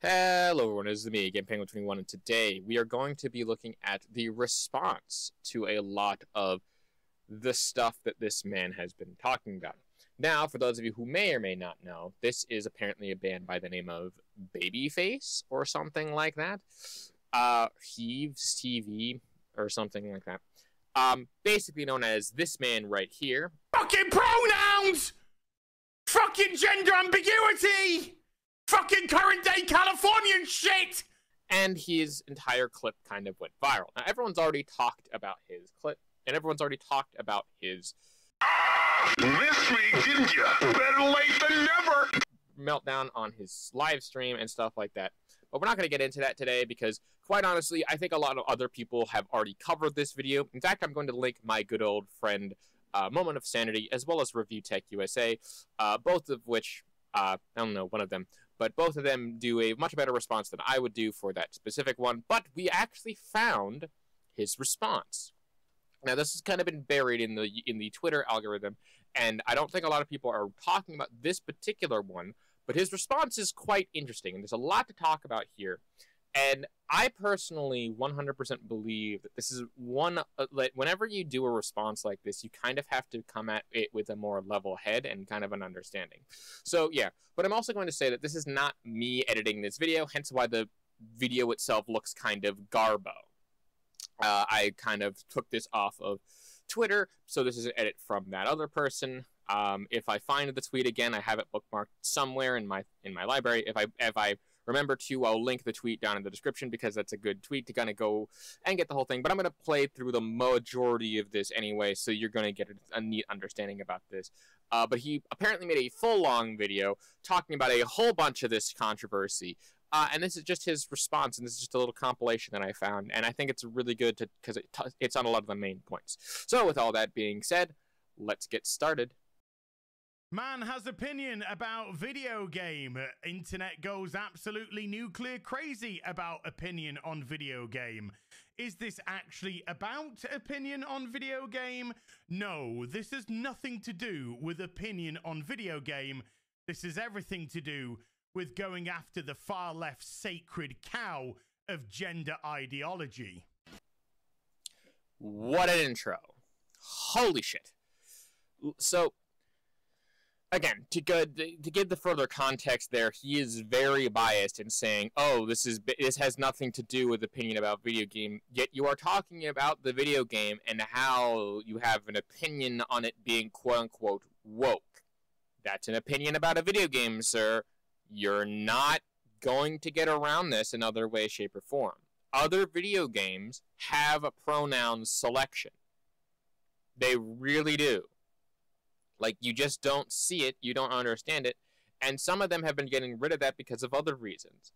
Hello everyone, this is me again, Penguin21, and today we are going to be looking at the response to a lot of the stuff that this man has been talking about. Now, for those of you who may or may not know, this is apparently a band by the name of Babyface, or something like that. Heaves TV, or something like that. Basically known as this man right here. Fucking pronouns! Fucking gender ambiguity! Fucking current day Californian shit! And his entire clip kind of went viral. Now, everyone's already talked about his clip, and everyone's already talked about his Missed me, didn't you? Better late than never! meltdown on his live stream and stuff like that. But we're not going to get into that today because, quite honestly, I think a lot of other people have already covered this video. In fact, I'm going to link my good old friend, Moment of Sanity, as well as Review Tech USA, both of which, I don't know, one of them, but both of them do a much better response than I would do for that specific one. But we actually found his response. Now, this has kind of been buried in the Twitter algorithm, and I don't think a lot of people are talking about this particular one, but his response is quite interesting, and there's a lot to talk about here. And I personally 100% believe that this is one, whenever you do a response like this, you kind of have to come at it with a more level head and kind of an understanding. So, yeah, but I'm also going to say that this is not me editing this video, hence why the video itself looks kind of garbo. I kind of took this off of Twitter, so this is an edit from that other person. If I find the tweet again, I have it bookmarked somewhere in my library. If I remember to, I'll link the tweet down in the description because that's a good tweet to kind of go and get the whole thing. But I'm going to play through the majority of this anyway, so you're going to get a neat understanding about this. But he apparently made a full-long video talking about a whole bunch of this controversy. And this is just his response, and this is just a little compilation that I found. And I think it's really good because it's on a lot of the main points. So with all that being said, let's get started. Man has opinion about video game. Internet goes absolutely nuclear crazy about opinion on video game. Is this actually about opinion on video game? No, this has nothing to do with opinion on video game. This has everything to do with going after the far left sacred cow of gender ideology. What an intro. Holy shit. So, again, to give the further context there, he is very biased in saying, oh, this has nothing to do with opinion about video game, yet you are talking about the video game and how you have an opinion on it being quote-unquote woke. That's an opinion about a video game, sir. You're not going to get around this in other way, shape, or form. Other video games have a pronoun selection. They really do. Like, you just don't see it, you don't understand it, and some of them have been getting rid of that because of other reasons.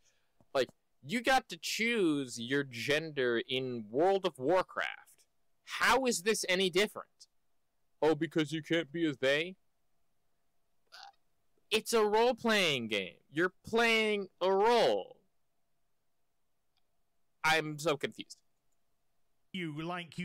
Like, you got to choose your gender in World of Warcraft. How is this any different? Oh, because you can't be as they? It's a role-playing game. You're playing a role. I'm so confused. You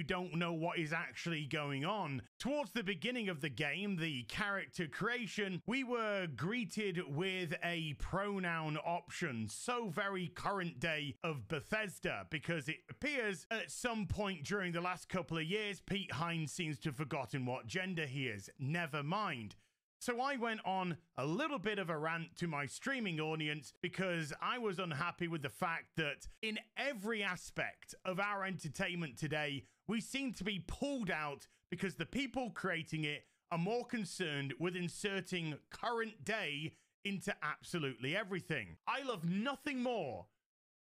don't know what is actually going on. Towards the beginning of the game, the character creation, we were greeted with a pronoun option, so very current day of Bethesda, because it appears at some point during the last couple of years, Pete Hines seems to have forgotten what gender he is. Never mind. So I went on a little bit of a rant to my streaming audience because I was unhappy with the fact that in every aspect of our entertainment today, we seem to be pulled out because the people creating it are more concerned with inserting current day into absolutely everything. I love nothing more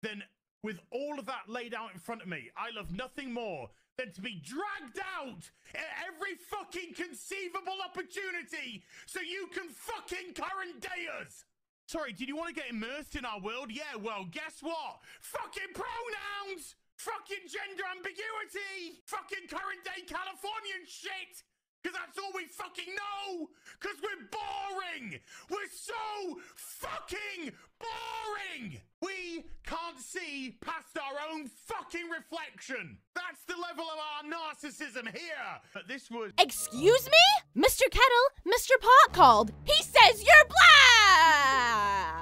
than, with all of that laid out in front of me, I love nothing more than to be dragged out at every fucking conceivable opportunity so you can fucking current day us. Sorry, did you want to get immersed in our world? Yeah, well, guess what? Fucking pronouns! Fucking gender ambiguity! Fucking current day Californian shit! Because that's all we fucking know! Because we're boring! We're so fucking boring! We can't see past our own fucking reflection! That's the level of our narcissism here! But this was... Excuse me? Mr. Kettle, Mr. Pot called. He says you're black!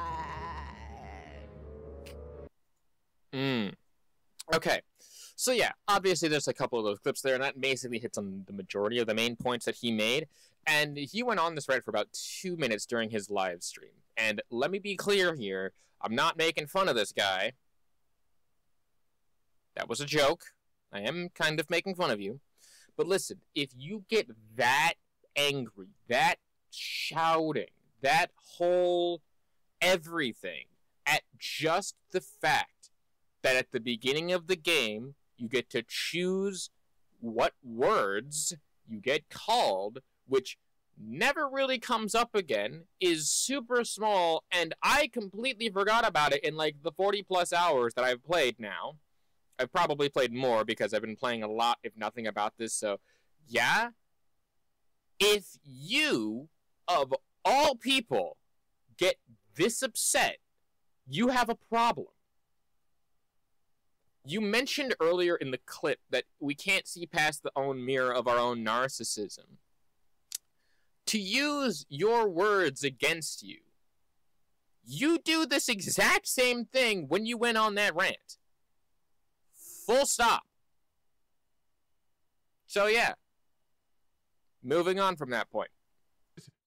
Okay. So yeah, obviously there's a couple of those clips there, and that basically hits on the majority of the main points that he made. And he went on this thread for about 2 minutes during his live stream. And let me be clear here, I'm not making fun of this guy. That was a joke. I am kind of making fun of you. But listen, if you get that angry, that shouting, that whole everything at just the fact that at the beginning of the game, you get to choose what words you get called, which never really comes up again, is super small, and I completely forgot about it in like the 40+ hours that I've played now. I've probably played more because I've been playing a lot, if nothing, about this, so yeah. If you, of all people, get this upset, you have a problem. You mentioned earlier in the clip that we can't see past the own mirror of our own narcissism. To use your words against you, you do this exact same thing when you went on that rant. Full stop. So yeah, moving on from that point.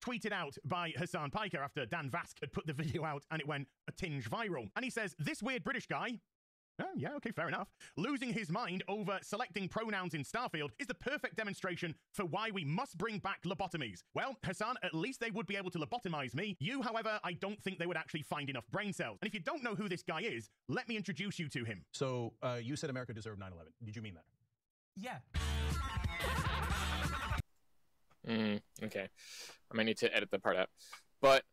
Tweeted out by Hassan Piker after Dan Vask had put the video out and it went a tinge viral. And he says, this weird British guy, oh yeah, okay, fair enough, losing his mind over selecting pronouns in Starfield is the perfect demonstration for why we must bring back lobotomies. Well, Hassan, at least they would be able to lobotomize me. You, however, I don't think they would actually find enough brain cells. And if you don't know who this guy is, let me introduce you to him. So, you said America deserved 9/11. Did you mean that? Yeah. Okay. I might need to edit the part out. But,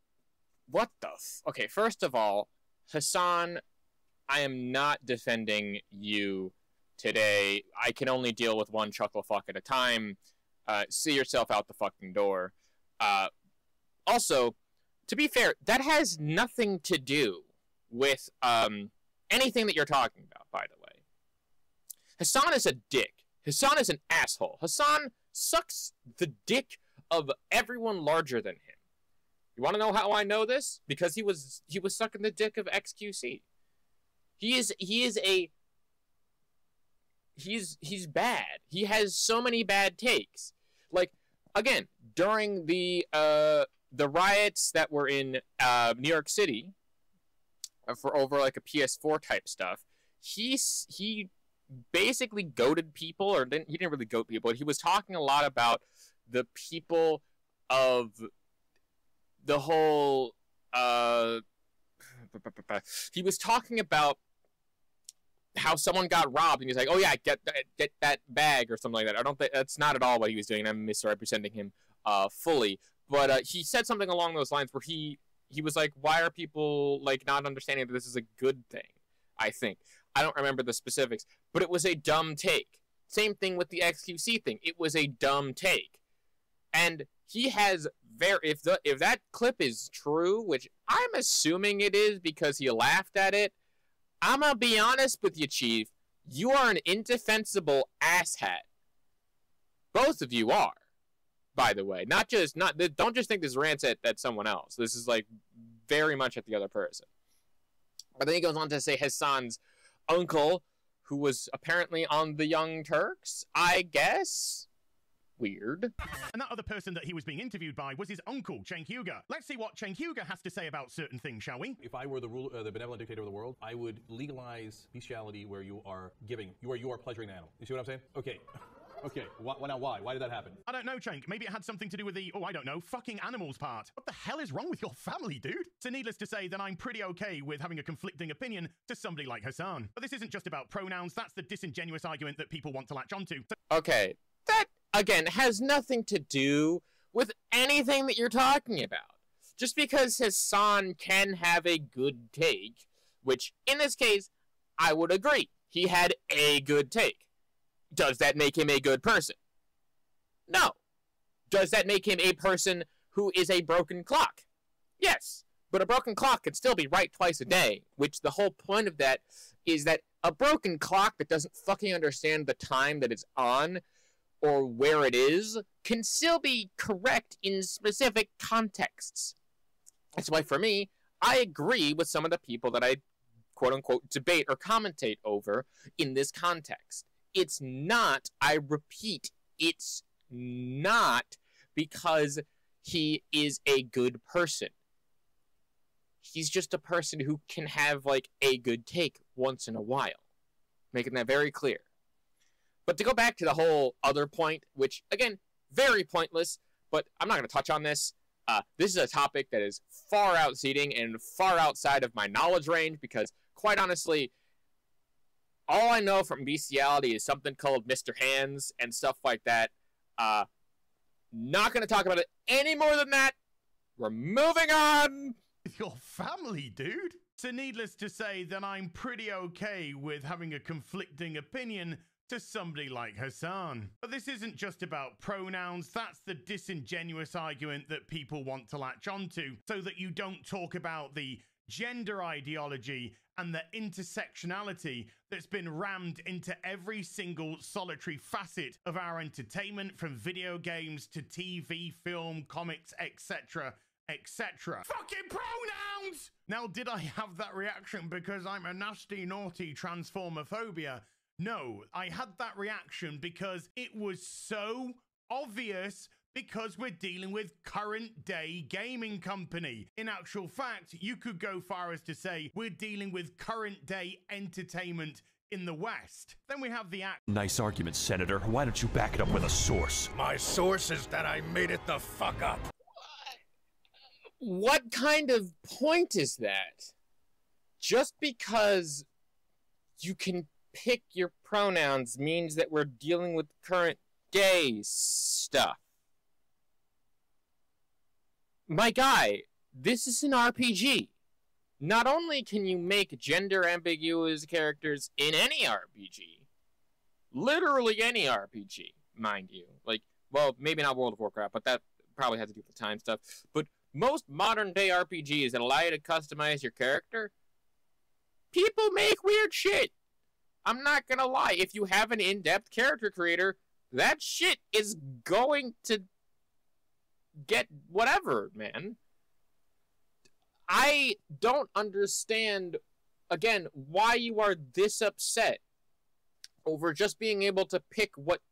what the okay, first of all, Hassan, I am not defending you today. I can only deal with one chuckle fuck at a time. See yourself out the fucking door. Also, to be fair, that has nothing to do with anything that you're talking about, by the way. Hassan is a dick. Hassan is an asshole. Hassan sucks the dick of everyone larger than him. You want to know how I know this? Because he was sucking the dick of XQC. He's bad. He has so many bad takes. Like, again, during the riots that were in New York City for over like a PS4 type stuff, he basically goated people, or he didn't really goat people, but he was talking a lot about the people of the whole he was talking about how someone got robbed, and he's like, oh yeah, get that bag or something like that. I don't think that's not at all what he was doing. I'm misrepresenting him fully, but he said something along those lines where he was like, why are people like not understanding that this is a good thing? I think I don't remember the specifics, but it was a dumb take. Same thing with the XQC thing. It was a dumb take, and he has if that clip is true, which I'm assuming it is because he laughed at it, I'm gonna be honest with you, Chief. You are an indefensible asshat. Both of you are, by the way. Don't just think this rant's at someone else. This is like very much at the other person. But then he goes on to say Hassan's uncle, who was apparently on the Young Turks, I guess. Weird. And that other person that he was being interviewed by was his uncle, Cenk Uygur. Let's see what Cenk Uygur has to say about certain things, shall we? If I were the benevolent dictator of the world, I would legalize bestiality where you are giving, you are pleasuring an animal. You see what I'm saying? Okay. Okay, now why? Why did that happen? I don't know, Cenk. Maybe it had something to do with the, oh, I don't know, fucking animals part. What the hell is wrong with your family, dude? So needless to say, then I'm pretty okay with having a conflicting opinion to somebody like Hassan. But this isn't just about pronouns. That's the disingenuous argument that people want to latch onto. Okay, that, again, has nothing to do with anything that you're talking about. Just because Hassan can have a good take, which, in this case, I would agree. He had a good take. Does that make him a good person? No. Does that make him a person who is a broken clock? Yes. But a broken clock can still be right twice a day, which the whole point of that is that a broken clock that doesn't fucking understand the time that it's on or where it is can still be correct in specific contexts. That's why, for me, I agree with some of the people that I quote-unquote debate or commentate over in this context. It's not, I repeat, it's not because he is a good person. He's just a person who can have, like, a good take once in a while. Making that very clear. But to go back to the whole other point, which, again, very pointless, but I'm not going to touch on this. This is a topic that is far outseating and far outside of my knowledge range because, quite honestly, all I know from bestiality is something called Mr. Hands and stuff like that. Not going to talk about it any more than that. We're moving on. Your family, dude. So needless to say that I'm pretty okay with having a conflicting opinion to somebody like Hassan. But this isn't just about pronouns, that's the disingenuous argument that people want to latch onto, so that you don't talk about the gender ideology and the intersectionality that's been rammed into every single solitary facet of our entertainment, from video games to TV, film, comics, etc. etc. Fucking pronouns! Now, did I have that reaction because I'm a nasty, naughty transformophobia? No, I had that reaction because it was so obvious, because we're dealing with current day gaming company. In actual fact, you could go far as to say we're dealing with current day entertainment in the West. Then we have the Nice argument, Senator. Why don't you back it up with a source? My source is that I made it the fuck up. What kind of point is that? Just because you can pick your pronouns means that we're dealing with current day stuff. My guy, this is an RPG. Not only can you make gender ambiguous characters in any RPG, literally any RPG, mind you. Like, well, maybe not World of Warcraft, but that probably has to do with the time stuff. But most modern day RPGs that allow you to customize your character, people make weird shit. I'm not gonna lie, if you have an in-depth character creator, that shit is going to get whatever, man. I don't understand, again, why you are this upset over just being able to pick what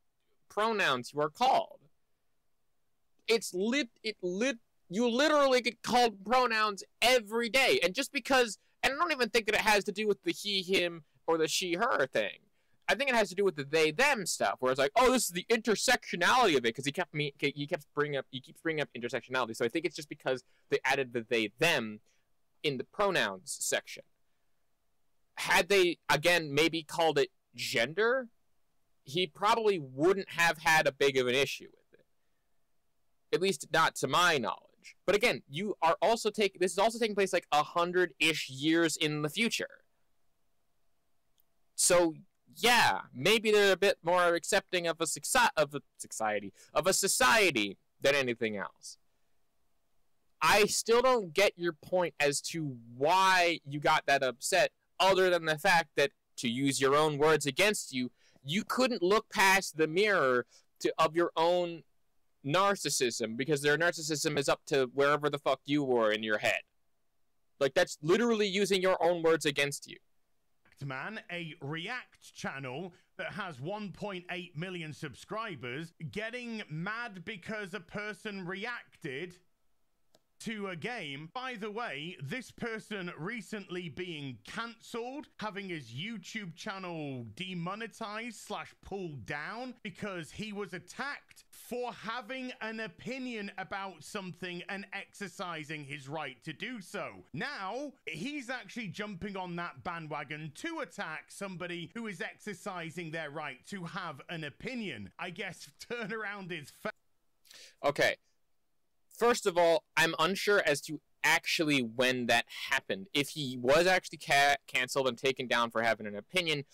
pronouns you are called. You literally get called pronouns every day, and just because, and I don't even think that it has to do with the he, him, or the she, her thing. I think it has to do with the they, them stuff, where it's like, oh, this is the intersectionality of it, because he keeps bringing up intersectionality. So I think it's just because they added the they, them in the pronouns section. Had they, again, maybe called it gender, he probably wouldn't have had a big of an issue with it. At least not to my knowledge. But again, this is also taking place like 100-ish years in the future. So yeah, maybe they're a bit more accepting of a society than anything else. I still don't get your point as to why you got that upset, other than the fact that, to use your own words against you, you couldn't look past the mirror of your own narcissism, because their narcissism is up to wherever the fuck you were in your head. Like, that's literally using your own words against you. Man, a React channel that has 1.8 million subscribers, getting mad because a person reacted to a game. By the way, this person recently being cancelled, having his YouTube channel demonetized / pulled down because he was attacked for having an opinion about something and exercising his right to do so. Now, he's actually jumping on that bandwagon to attack somebody who is exercising their right to have an opinion. I guess turnaround is okay. First of all, I'm unsure as to actually when that happened. If he was actually canceled and taken down for having an opinion,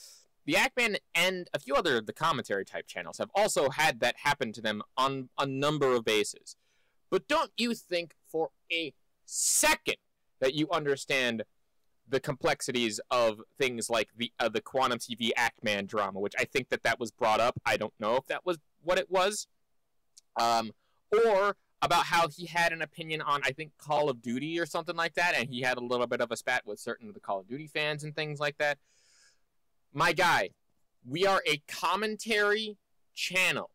the Ackman and a few other of the commentary type channels have also had that happen to them on a number of bases. But don't you think for a second that you understand the complexities of things like the Quantum TV Ackman drama, which I think that was brought up. I don't know if that was what it was. Or about how he had an opinion on, I think, Call of Duty or something like that, and he had a little bit of a spat with certain of the Call of Duty fans and things like that. My guy, we are a commentary channel,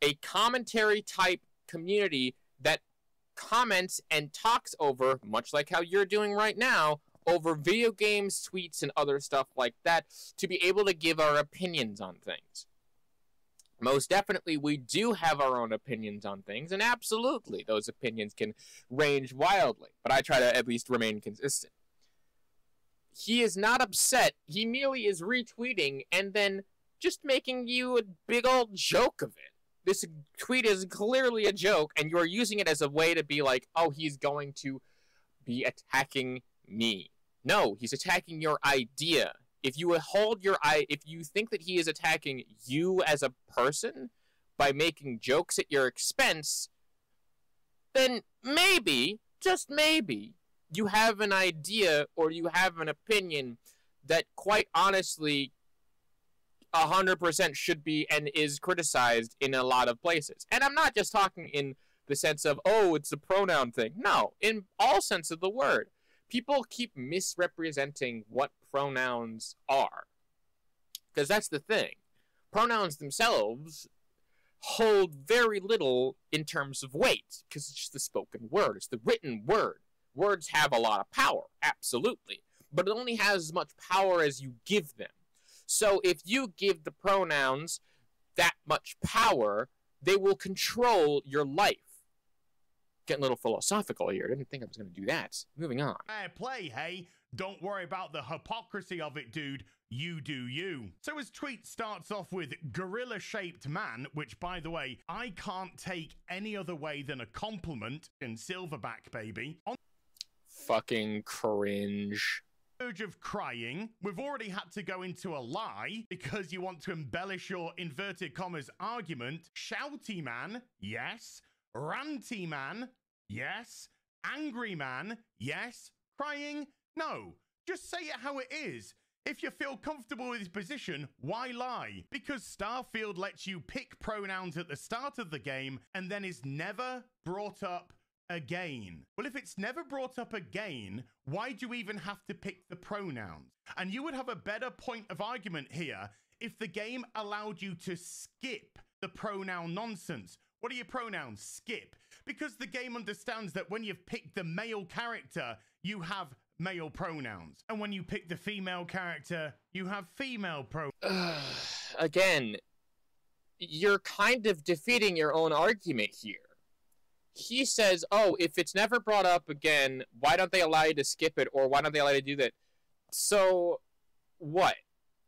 a commentary type community that comments and talks over, much like how you're doing right now, over video games, tweets, and other stuff like that, to be able to give our opinions on things. Most definitely, we do have our own opinions on things, and absolutely, those opinions can range wildly, but I try to at least remain consistent. He is not upset. He merely is retweeting and then just making you a big old joke of it. This tweet is clearly a joke, and you're using it as a way to be like, oh, he's going to be attacking me. No, he's attacking your idea. If you think that he is attacking you as a person by making jokes at your expense, then maybe, just maybe, you have an idea or you have an opinion that quite honestly 100% should be and is criticized in a lot of places. And I'm not just talking in the sense of, oh, it's a pronoun thing. No, in all sense of the word. People keep misrepresenting what pronouns are. Because that's the thing. Pronouns themselves hold very little in terms of weight, because it's just the spoken word. It's the written word. Words have a lot of power, absolutely. But it only has as much power as you give them. So if you give the pronouns that much power, they will control your life. Getting a little philosophical here. Didn't think I was going to do that. Moving on. Fair play, hey? Don't worry about the hypocrisy of it, dude. You do you. So his tweet starts off with gorilla-shaped man, which, by the way, I can't take any other way than a compliment in Silverback, baby. On Fucking cringe. Verge of crying, we've already had to go into a lie because you want to embellish your inverted commas argument. Shouty man, yes. Ranty man, yes. Angry man, yes. Crying, no. Just say it how it is. If you feel comfortable with his position, why lie? Because Starfield lets you pick pronouns at the start of the game and then is never brought up again. Well, if it's never brought up again, why do you even have to pick the pronouns? And you would have a better point of argument here if the game allowed you to skip the pronoun nonsense. What are your pronouns? Skip. Because the game understands that when you've picked the male character, you have male pronouns. And when you pick the female character, you have female pronouns. Again, you're kind of defeating your own argument here. He says, oh, if it's never brought up again, why don't they allow you to skip it, or why don't they allow you to do that? So, what?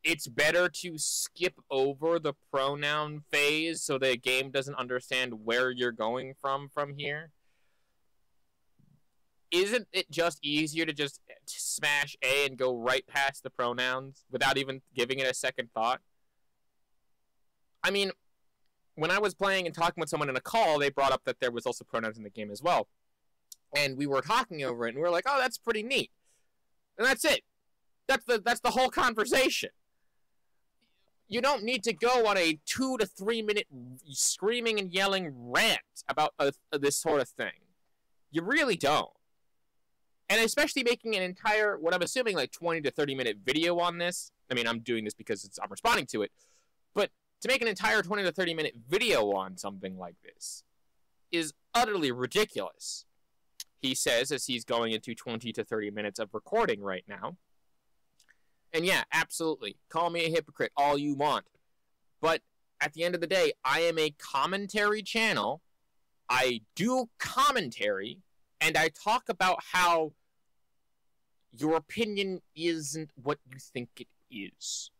It's better to skip over the pronoun phase so the game doesn't understand where you're going from here? Isn't it just easier to just smash A and go right past the pronouns without even giving it a second thought? I mean, when I was playing and talking with someone in a call, they brought up that there was also pronouns in the game as well. And we were talking over it, and we were like, oh, that's pretty neat. And that's it. That's the whole conversation. You don't need to go on a 2 to 3 minute screaming and yelling rant about this sort of thing. You really don't. And especially making an entire, what I'm assuming, like 20 to 30 minute video on this. I mean, I'm doing this because I'm responding to it. But to make an entire 20 to 30 minute video on something like this is utterly ridiculous. He says, as he's going into 20 to 30 minutes of recording right now. And yeah, absolutely. Call me a hypocrite all you want. But at the end of the day, I am a commentary channel. I do commentary, and I talk about how your opinion isn't what you think it is.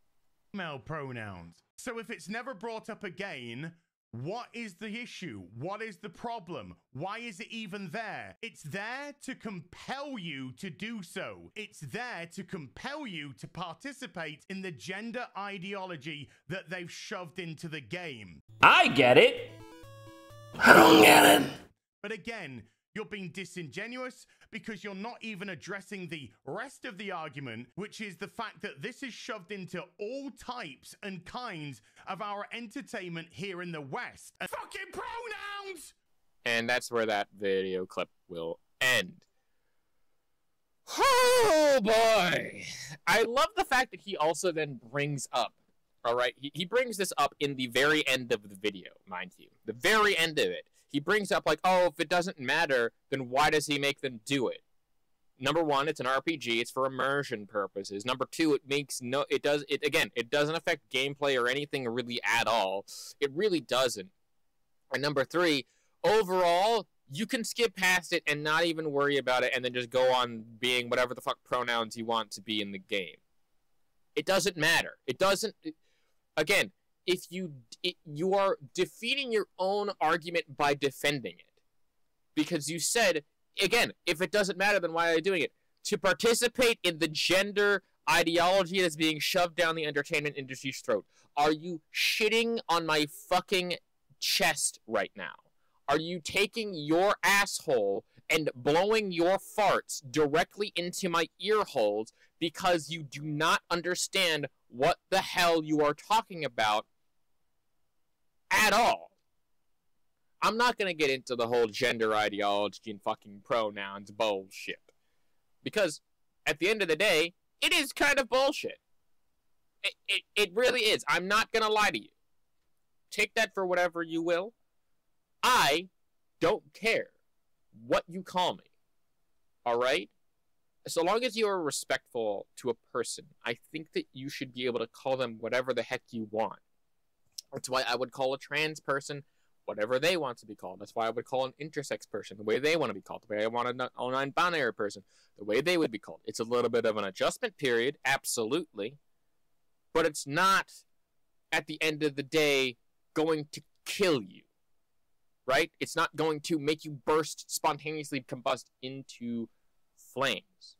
Female pronouns. So if it's never brought up again, what is the issue? What is the problem? Why is it even there? It's there to compel you to do so. It's there to compel you to participate in the gender ideology that they've shoved into the game. I get it. I don't get it. But again, you're being disingenuous because you're not even addressing the rest of the argument, which is the fact that this is shoved into all types and kinds of our entertainment here in the West. And fucking pronouns! And that's where that video clip will end. Oh boy! I love the fact that he also then brings up, alright, he brings this up in the very end of the video, mind you. The very end of it. He brings up like, oh, if it doesn't matter, then why does he make them do it? Number one, it's an RPG, it's for immersion purposes. Number two, it doesn't affect gameplay or anything really at all. It really doesn't. And number three, overall, you can skip past it and not even worry about it and then just go on being whatever the fuck pronouns you want to be in the game. It doesn't matter. It doesn't... Again, if you are defeating your own argument by defending it. Because you said, again, if it doesn't matter, then why are you doing it? To participate in the gender ideology that's being shoved down the entertainment industry's throat. Are you shitting on my fucking chest right now? Are you taking your asshole and blowing your farts directly into my ear holes because you do not understand what the hell you are talking about at all? I'm not going to get into the whole gender ideology and fucking pronouns bullshit. Because, at the end of the day, it is kind of bullshit. It really is. I'm not going to lie to you. Take that for whatever you will. I don't care what you call me. Alright? So long as you are respectful to a person, I think that you should be able to call them whatever the heck you want. That's why I would call a trans person whatever they want to be called. That's why I would call an intersex person the way they want to be called. The way I want a non-binary person, the way they would be called. It's a little bit of an adjustment period, absolutely. But it's not, at the end of the day, going to kill you. Right? It's not going to make you burst, spontaneously combust into flames.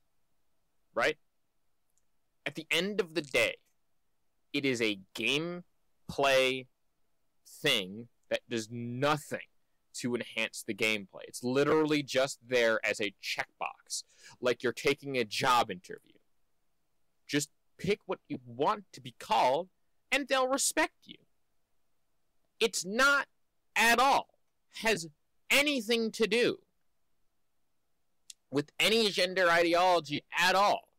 Right? At the end of the day, it is a gameplay thing that does nothing to enhance the gameplay. It's literally just there as a checkbox, like you're taking a job interview. Just pick what you want to be called, and they'll respect you. It's not at all has anything to do with any gender ideology at all.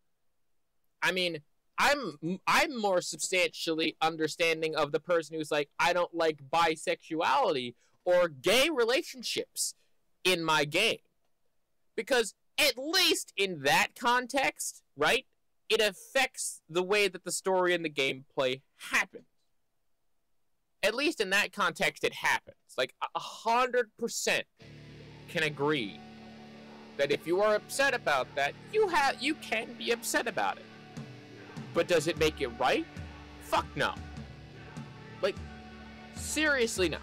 I mean, I'm more substantially understanding of the person who's like, I don't like bisexuality or gay relationships in my game. Because at least in that context, right, it affects the way that the story and the gameplay happens. At least in that context, it happens. Like, 100% can agree that if you are upset about that, you can be upset about it. But does it make it right? Fuck no. Like, seriously no.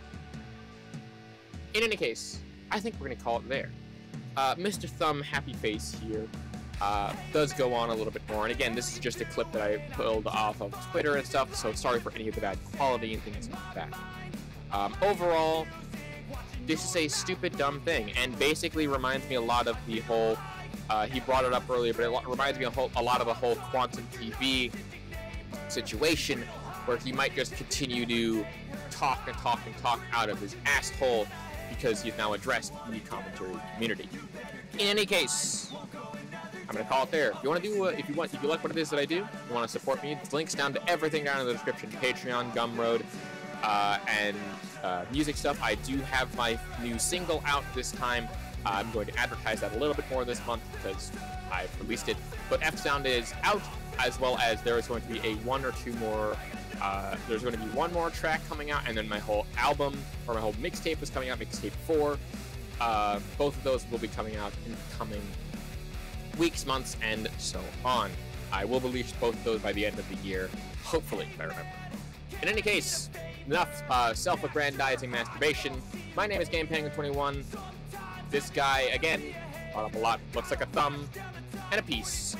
In any case, I think we're gonna call it there. Mr. Thumb Happy Face here does go on a little bit more. And again, this is just a clip that I pulled off of Twitter and stuff, so sorry for any of the bad quality and things like that. Overall, this is a stupid, dumb thing, and basically reminds me a lot of the whole, he brought it up earlier, but it reminds me a lot of the whole Quantum TV situation, where he might just continue to talk and talk and talk out of his asshole because he's now addressed the commentary community. In any case, I'm gonna call it there. If you want to do, if you like what it is that I do, you want to support me, there's links down to everything down in the description: Patreon, Gumroad, and music stuff. I do have my new single out this time. I'm going to advertise that a little bit more this month because I've released it. But F Sound is out, as well as there is going to be one there's going to be one more track coming out, and then my whole album, or my whole mixtape is coming out, mixtape 4. Both of those will be coming out in the coming weeks, months, and so on. I will release both of those by the end of the year, hopefully, if I remember. In any case, enough self-aggrandizing masturbation. My name is GamePenguin21. This guy, again, brought up a lot, looks like a thumb and a piece.